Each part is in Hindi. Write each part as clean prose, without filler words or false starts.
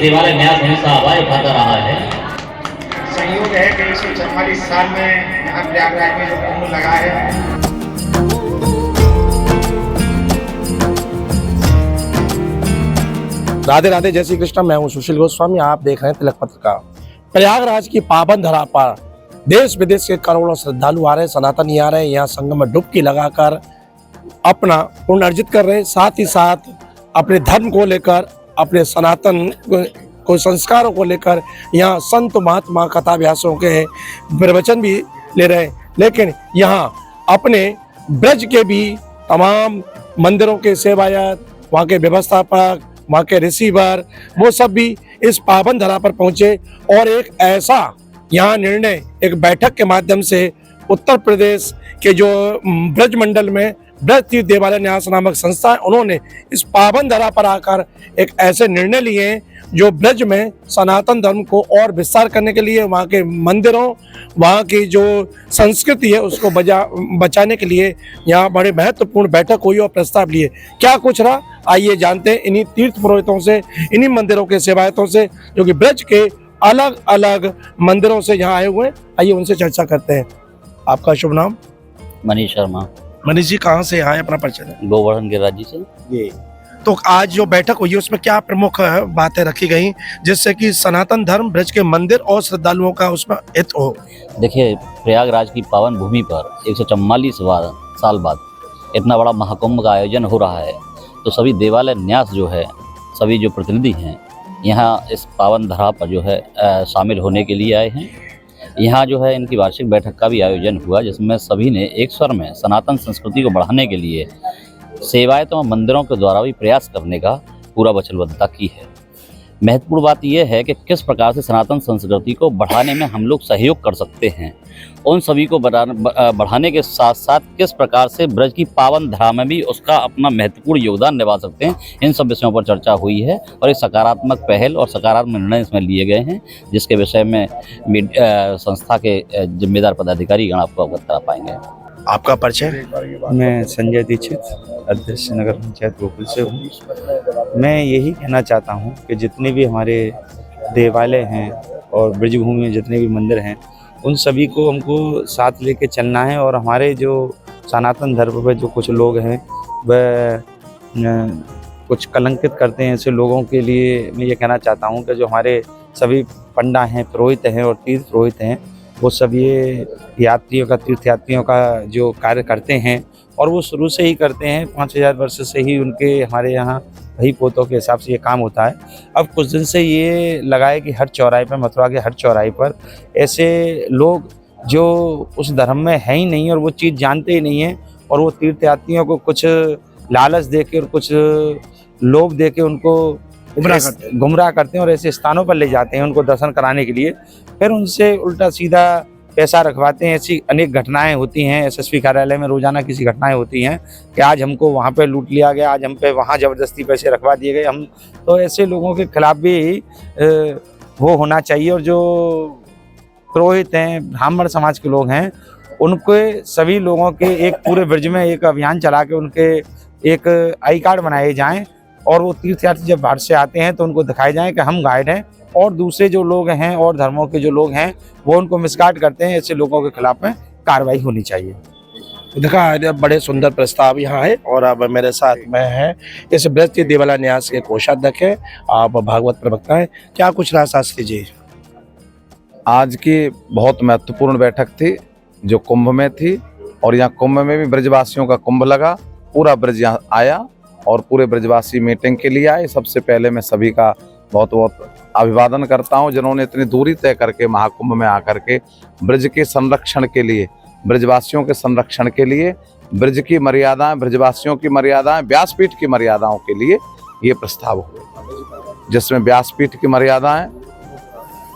देवालय न्यास हमेशा आवाज उठाता रहा है। संयोग है कि 144 साल में यहाँ प्रयागराज में जो कुंभ लगा है। राधे राधे, जय श्री कृष्ण। मैं हूं सुशील गोस्वामी, आप देख रहे हैं तिलक पत्रिका। प्रयागराज की पावन धरा पर देश विदेश के करोड़ों श्रद्धालु आ रहे हैं, सनातनी आ रहे हैं, यहाँ संगम में डुबकी लगाकर अपना पुण्य अर्जित कर रहे हैं। साथ ही साथ अपने धर्म को लेकर, अपने सनातन को संस्कारों को लेकर यहाँ संत महात्मा कथा व्यासों के प्रवचन भी ले रहे हैं। लेकिन यहाँ अपने ब्रज के भी तमाम मंदिरों के सेवायत, वहाँ के व्यवस्थापक, वहाँ के रिसीवर, वो सब भी इस पावन धरा पर पहुंचे और एक ऐसा यहाँ निर्णय एक बैठक के माध्यम से उत्तर प्रदेश के जो ब्रज मंडल में ब्रज तीर्थ देवालय न्यास नामक संस्था है, उन्होंने इस पावन धरा पर आकर एक ऐसे निर्णय लिए हैं जो ब्रज में सनातन धर्म को और विस्तार करने के लिए, वहाँ के मंदिरों, वहाँ की जो संस्कृति है उसको बचाने के लिए यहाँ बड़े महत्वपूर्ण बैठक हुई और प्रस्ताव लिए। क्या कुछ रहा, आइए जानते हैं इन्हीं तीर्थ पुरोहितों से, इन्हीं मंदिरों के सेवायतों से जो कि ब्रज के अलग अलग मंदिरों से यहाँ आए हुए हैं। आइए उनसे चर्चा करते हैं। आपका शुभ नाम? मनीष शर्मा। मनीष जी, कहाँ से आए, अपना परिचय दें। गोवर्धन गिरिराज जी से। ये तो आज जो बैठक हुई है उसमें क्या प्रमुख बातें रखी गई जिससे कि सनातन धर्म, ब्रज के मंदिर और श्रद्धालुओं का उसमें हित हो? देखिए, प्रयागराज की पावन भूमि पर 144 साल बाद इतना बड़ा महाकुंभ का आयोजन हो रहा है, तो सभी देवालय न्यास जो है, सभी जो प्रतिनिधि हैं यहाँ इस पावन धरा पर जो है शामिल होने के लिए आए हैं। यहाँ जो है इनकी वार्षिक बैठक का भी आयोजन हुआ, जिसमें सभी ने एक स्वर में सनातन संस्कृति को बढ़ाने के लिए सेवायतों और मंदिरों के द्वारा भी प्रयास करने का पूरा वचनबद्धता की है। महत्वपूर्ण बात यह है कि किस प्रकार से सनातन संस्कृति को बढ़ाने में हम लोग सहयोग कर सकते हैं, उन सभी को बढ़ाने के साथ साथ किस प्रकार से ब्रज की पावन धरा में भी उसका अपना महत्वपूर्ण योगदान निभा सकते हैं, इन सब विषयों पर चर्चा हुई है और एक सकारात्मक पहल और सकारात्मक निर्णय इसमें लिए गए हैं, जिसके विषय में संस्था के जिम्मेदार पदाधिकारी गण आपको अवगत करा पाएंगे। आपका परिचय? मैं संजय दीक्षित, अध्यक्ष नगर पंचायत गोकुल से हूँ। मैं यही कहना चाहता हूँ कि जितने भी हमारे देवालय हैं और ब्रजभूमि में जितने भी मंदिर हैं, उन सभी को हमको साथ लेके चलना है। और हमारे जो सनातन धर्म पर जो कुछ लोग हैं वह कुछ कलंकित करते हैं, ऐसे लोगों के लिए मैं ये कहना चाहता हूँ कि जो हमारे सभी पंडा हैं, पुरोहित हैं और तीर्थ पुरोहित हैं, वो सब ये यात्रियों का, तीर्थ यात्रियों का जो कार्य करते हैं और वो शुरू से ही करते हैं। 5000 वर्ष से ही उनके हमारे यहाँ भाई पोतों के हिसाब से ये काम होता है। अब कुछ दिन से ये लगाए कि हर चौराहे पर, मथुरा के हर चौराहे पर ऐसे लोग जो उस धर्म में है ही नहीं और वो चीज़ जानते ही नहीं हैं, और वो तीर्थ यात्रियों को कुछ लालच दे के और कुछ लोभ दे के उनको गुमराह करते हैं और ऐसे स्थानों पर ले जाते हैं उनको दर्शन कराने के लिए। फिर उनसे उल्टा सीधा पैसा रखवाते हैं। ऐसी अनेक घटनाएं होती हैं एसएसपी कार्यालय में, रोजाना किसी घटनाएं होती हैं कि आज हमको वहाँ पे लूट लिया गया, आज हम पे वहाँ ज़बरदस्ती पैसे रखवा दिए गए। हम तो ऐसे लोगों के खिलाफ भी वो होना चाहिए। और जो पुरोहित हैं, ब्राह्मण समाज के लोग हैं, उनके सभी लोगों के एक पूरे ब्रज में एक अभियान चला के उनके एक आई कार्ड बनाए जाएँ और वो तीर्थयात्री जब बाहर से आते हैं तो उनको दिखाए जाए कि हम गाइड हैं, और दूसरे जो लोग हैं और धर्मों के जो लोग हैं वो उनको मिसगाइड करते हैं। ऐसे लोगों के खिलाफ में कार्रवाई होनी चाहिए। देखा, बड़े सुंदर प्रस्ताव यहाँ है। और अब मेरे साथ में है इस ब्रज तीर्थ देवालय न्यास के कोषाध्यक्ष हैं, आप भागवत प्रवक्ता हैं। क्या कुछ रहा शास्त्री जी? आज की बहुत महत्वपूर्ण बैठक थी जो कुंभ में थी, और यहाँ कुंभ में भी ब्रजवासियों का कुंभ लगा। पूरा ब्रज यहाँ आया और पूरे ब्रजवासी मीटिंग के लिए आए। सबसे पहले मैं सभी का बहुत बहुत अभिवादन करता हूँ जिन्होंने इतनी दूरी तय करके महाकुंभ में आकर के ब्रज के संरक्षण के लिए, ब्रजवासियों के संरक्षण के लिए, ब्रज की मर्यादाएं, ब्रजवासियों की मर्यादाएं, व्यासपीठ की मर्यादाओं के लिए ये प्रस्ताव हुआ, जिसमें व्यासपीठ की मर्यादाएं,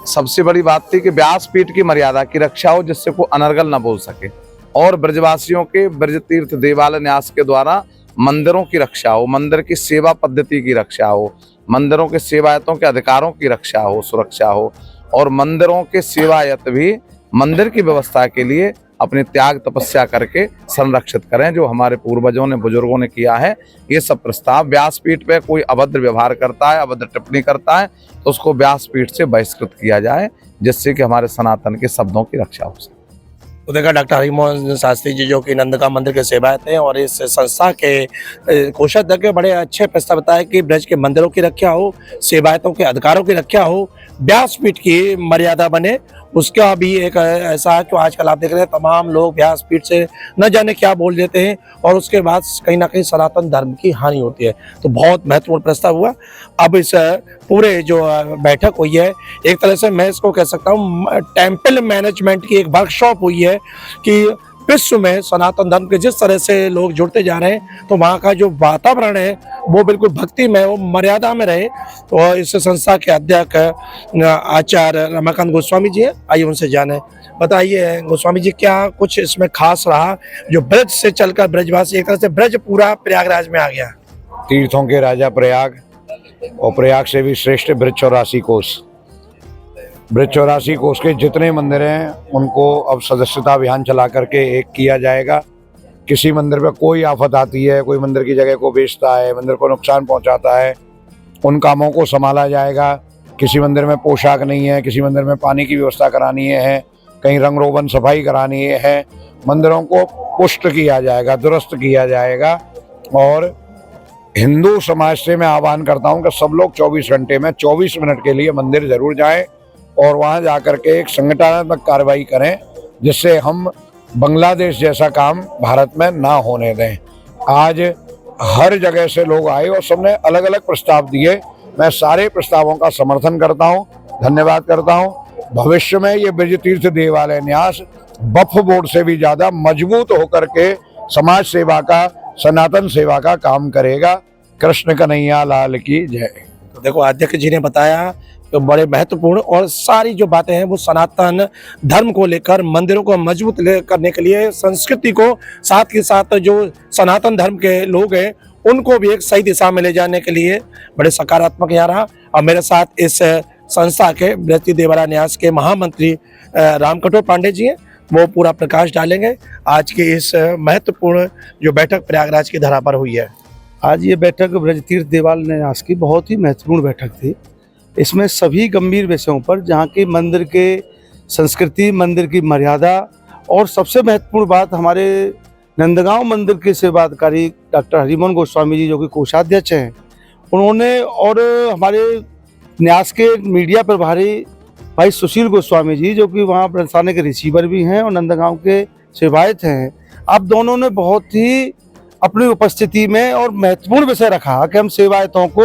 सबसे बड़ी बात थी कि व्यासपीठ की मर्यादा की रक्षा हो जिससे कोई अनर्गल न बोल सके, और ब्रजवासियों के ब्रज तीर्थ देवालय न्यास के द्वारा मंदिरों की रक्षा हो, मंदिर की सेवा पद्धति की रक्षा हो, मंदिरों के सेवायतों के अधिकारों की रक्षा हो, सुरक्षा हो, और मंदिरों के सेवायत भी मंदिर की व्यवस्था के लिए अपने त्याग तपस्या करके संरक्षित करें, जो हमारे पूर्वजों ने बुजुर्गों ने किया है। ये सब प्रस्ताव व्यासपीठ पे कोई अभद्र व्यवहार करता है, अभद्र टिप्पणी करता है, तो उसको व्यासपीठ से बहिष्कृत किया जाए, जिससे कि हमारे सनातन के शब्दों की रक्षा हो सके। तो देखा डॉक्टर हरिमोहन शास्त्री जी जो कि नंदगांव मंदिर के सेवायत हैं और इस संस्था के कोषाध्यक्ष बड़े अच्छे प्रस्ताव बताया कि ब्रज के मंदिरों की रक्षा हो, सेवायतों के अधिकारों की रक्षा हो, व्यासपीठ की मर्यादा बने, उसका भी एक ऐसा है कि आजकल आप देख रहे हैं तमाम लोग व्यासपीठ से न जाने क्या बोल देते हैं और उसके बाद कहीं ना कहीं सनातन धर्म की हानि होती है। तो बहुत महत्वपूर्ण प्रस्ताव हुआ। अब इस पूरे जो बैठक हुई है, एक तरह से मैं इसको कह सकता हूँ टेम्पल मैनेजमेंट की एक वर्कशॉप हुई है कि विश्व में सनातन धर्म के जिस तरह से लोग जुड़ते जा रहे हैं, तो वहाँ का जो वातावरण है वो बिल्कुल भक्ति में, वो मर्यादा में रहे। तो इस संस्था के अध्यक्ष आचार्य रमाकांत गोस्वामी जी हैं, आइए उनसे जाने। बताइए गोस्वामी जी, क्या कुछ इसमें खास रहा जो ब्रज से चलकर ब्रजवासी, एक तरह से ब्रज पूरा प्रयागराज में आ गया? तीर्थों के राजा प्रयाग और प्रयाग से भी श्रेष्ठ ब्रज 84 कोष। ब्रज 84 कोष के जितने मंदिर हैं उनको अब सदस्यता अभियान चला करके एक किया जाएगा। किसी मंदिर पे कोई आफत आती है, कोई मंदिर की जगह को बेचता है, मंदिर को नुकसान पहुंचाता है, उन कामों को संभाला जाएगा। किसी मंदिर में पोशाक नहीं है, किसी मंदिर में पानी की व्यवस्था करानी है, कहीं रंग रोगन सफाई करानी है, मंदिरों को पुष्ट किया जाएगा, दुरुस्त किया जाएगा। और हिंदू समाज से मैं आह्वान करता हूँ कि सब लोग 24 घंटे में 24 मिनट के लिए मंदिर जरूर जाएं और वहाँ जा कर के एक संगठनात्मक कार्रवाई करें, जिससे हम बांग्लादेश जैसा काम भारत में ना होने दें। आज हर जगह से लोग आए और सबने अलग अलग प्रस्ताव दिए। मैं सारे प्रस्तावों का समर्थन करता हूँ, धन्यवाद करता हूँ। भविष्य में ये ब्रज तीर्थ देवालय न्यास वक्फ बोर्ड से भी ज़्यादा मजबूत होकर के समाज सेवा का, सनातन सेवा का काम करेगा। कृष्ण कन्हैया लाल की जय। तो देखो अध्यक्ष जी ने बताया तो बड़े महत्वपूर्ण और सारी जो बातें हैं वो सनातन धर्म को लेकर, मंदिरों को मजबूत करने के लिए, संस्कृति को, साथ के साथ जो सनातन धर्म के लोग हैं उनको भी एक सही दिशा में ले जाने के लिए बड़े सकारात्मक यहाँ रहा। और मेरे साथ इस संस्था के ब्रज देवालय न्यास के महामंत्री राम कठोर पांडे जी हैं, वो पूरा प्रकाश डालेंगे आज की इस महत्वपूर्ण जो बैठक प्रयागराज की धरा पर हुई है। आज ये बैठक ब्रज तीर्थ देवालय न्यास की बहुत ही महत्वपूर्ण बैठक थी। इसमें सभी गंभीर विषयों पर, जहाँ की मंदिर के संस्कृति, मंदिर की मर्यादा और सबसे महत्वपूर्ण बात हमारे नंदगांव मंदिर के सेवाधिकारी डॉक्टर हरिमोहन गोस्वामी जी जो कि कोषाध्यक्ष हैं, उन्होंने, और हमारे न्यास के मीडिया प्रभारी भाई सुशील गोस्वामी जी जो कि वहाँ प्रस्थान के रिसीवर भी हैं और नंदगांव के सेवायत हैं, आप दोनों ने बहुत ही अपनी उपस्थिति में और महत्वपूर्ण विषय रखा कि हम सेवायतों को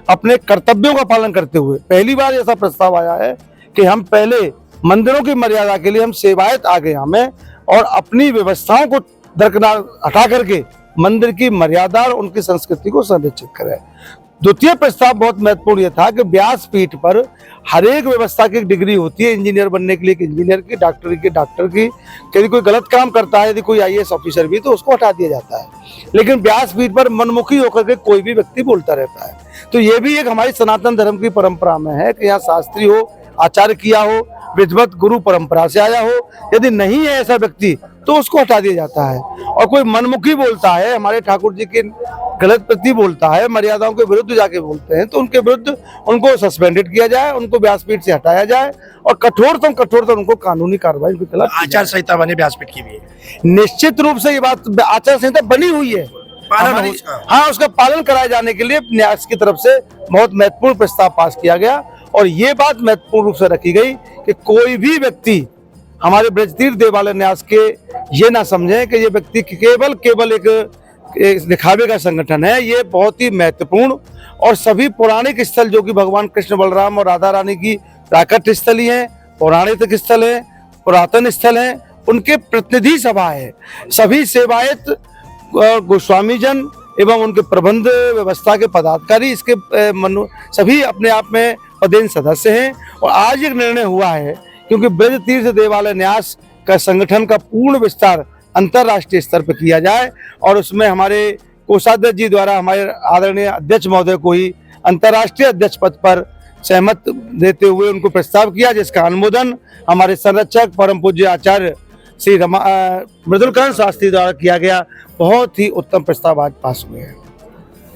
अपने कर्तव्यों का पालन करते हुए, पहली बार ऐसा प्रस्ताव आया है कि हम पहले मंदिरों की मर्यादा के लिए हम सेवायत आगे हमें और अपनी व्यवस्थाओं को दरकिनार हटा करके मंदिर की मर्यादा और उनकी संस्कृति को संरक्षित करें। द्वितीय प्रस्ताव बहुत महत्वपूर्ण यह था कि व्यासपीठ पर हर एक व्यवस्था की एक डिग्री होती है, इंजीनियर बनने के लिए एक इंजीनियर की, डॉक्टर की, यदि कोई गलत काम करता है, यदि कोई IAS ऑफिसर भी, तो उसको हटा दिया जाता है। लेकिन व्यासपीठ पर मनमुखी होकर के कोई भी व्यक्ति बोलता रहता है। तो ये भी एक हमारी सनातन धर्म की परंपरा में है कि यहाँ शास्त्री हो, आचार्य किया हो, विधिवत गुरु परंपरा से आया हो, यदि नहीं है ऐसा व्यक्ति तो उसको हटा दिया जाता है। और कोई मनमुखी बोलता है, हमारे ठाकुर जी के गलत प्रति बोलता है, मर्यादाओं के विरुद्ध जाके बोलते हैं, तो उनके विरुद्ध उनको सस्पेंडेड किया जाए, उनको व्यासपीठ से हटाया जाए और कठोरतम उनको कानूनी कार्रवाई के खिलाफ आचार संहिता बनी व्यासपीठ की भी निश्चित रूप से ये बात आचार संहिता बनी हुई है, हाँ, उसका पालन कराए जाने के लिए न्यास की तरफ से बहुत महत्वपूर्ण प्रस्ताव पास किया गया। और ये बात महत्वपूर्ण रूप से रखी गई कि कोई भी व्यक्ति हमारे ब्रज तीर्थ देवालय न्यास के ये ना समझे कि ये व्यक्ति केवल एक दिखावे का संगठन है। ये बहुत ही महत्वपूर्ण और सभी पौराणिक स्थल जो कि भगवान कृष्ण बलराम और राधा रानी की प्राकट्य स्थली है, पौराणिक स्थल है, पुरातन स्थल है, उनके प्रतिनिधि सभा है। सभी सेवायत गोस्वामी जन एवं उनके प्रबंध व्यवस्था के पदाधिकारी इसके सभी अपने आप में पदेन सदस्य हैं। और आज एक निर्णय हुआ है क्योंकि ब्रज तीर्थ देवालय न्यास का संगठन का पूर्ण विस्तार अंतर्राष्ट्रीय स्तर पर किया जाए और उसमें हमारे कोषाध्यक्ष जी द्वारा हमारे आदरणीय अध्यक्ष महोदय को ही अंतर्राष्ट्रीय अध्यक्ष पद पर सहमत देते हुए उनको प्रस्ताव किया, जिसका अनुमोदन हमारे संरक्षक परम पूज्य आचार्य श्री मृदुलकांत शास्त्री द्वारा किया गया बहुत ही उत्तम प्रस्ताव आज पास हुए हैं।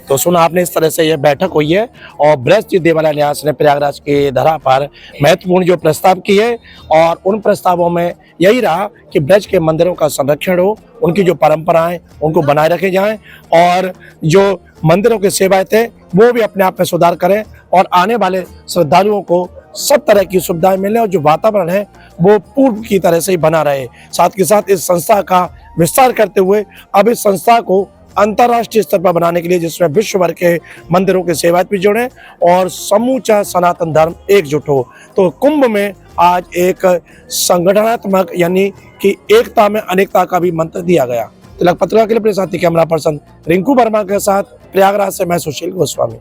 तो सुना आपने, इस तरह से यह बैठक हुई है और ब्रज देवालय न्यास ने प्रयागराज के धरा पर महत्वपूर्ण जो प्रस्ताव किए और उन प्रस्तावों में यही रहा कि ब्रज के मंदिरों का संरक्षण हो, उनकी जो परंपराएं उनको बनाए रखे जाएं और जो मंदिरों की सेवाएं थे वो भी अपने आप में सुधार करें और आने वाले श्रद्धालुओं को सब तरह की सुविधाएं मिलें और जो वातावरण है वो पूर्व की तरह से ही बना रहे। साथ के साथ इस संस्था का विस्तार करते हुए अब इस संस्था को अंतर्राष्ट्रीय स्तर पर बनाने के लिए, जिसमें विश्व भर के मंदिरों के सेवायत भी जुड़े और समूचा सनातन धर्म एकजुट हो। तो कुंभ में आज एक संगठनात्मक यानी कि एकता में अनेकता का भी मंत्र दिया गया। तिलक पत्रिका के लिए अपने साथी कैमरा पर्सन रिंकू वर्मा के साथ प्रयागराज से मैं सुशील गोस्वामी।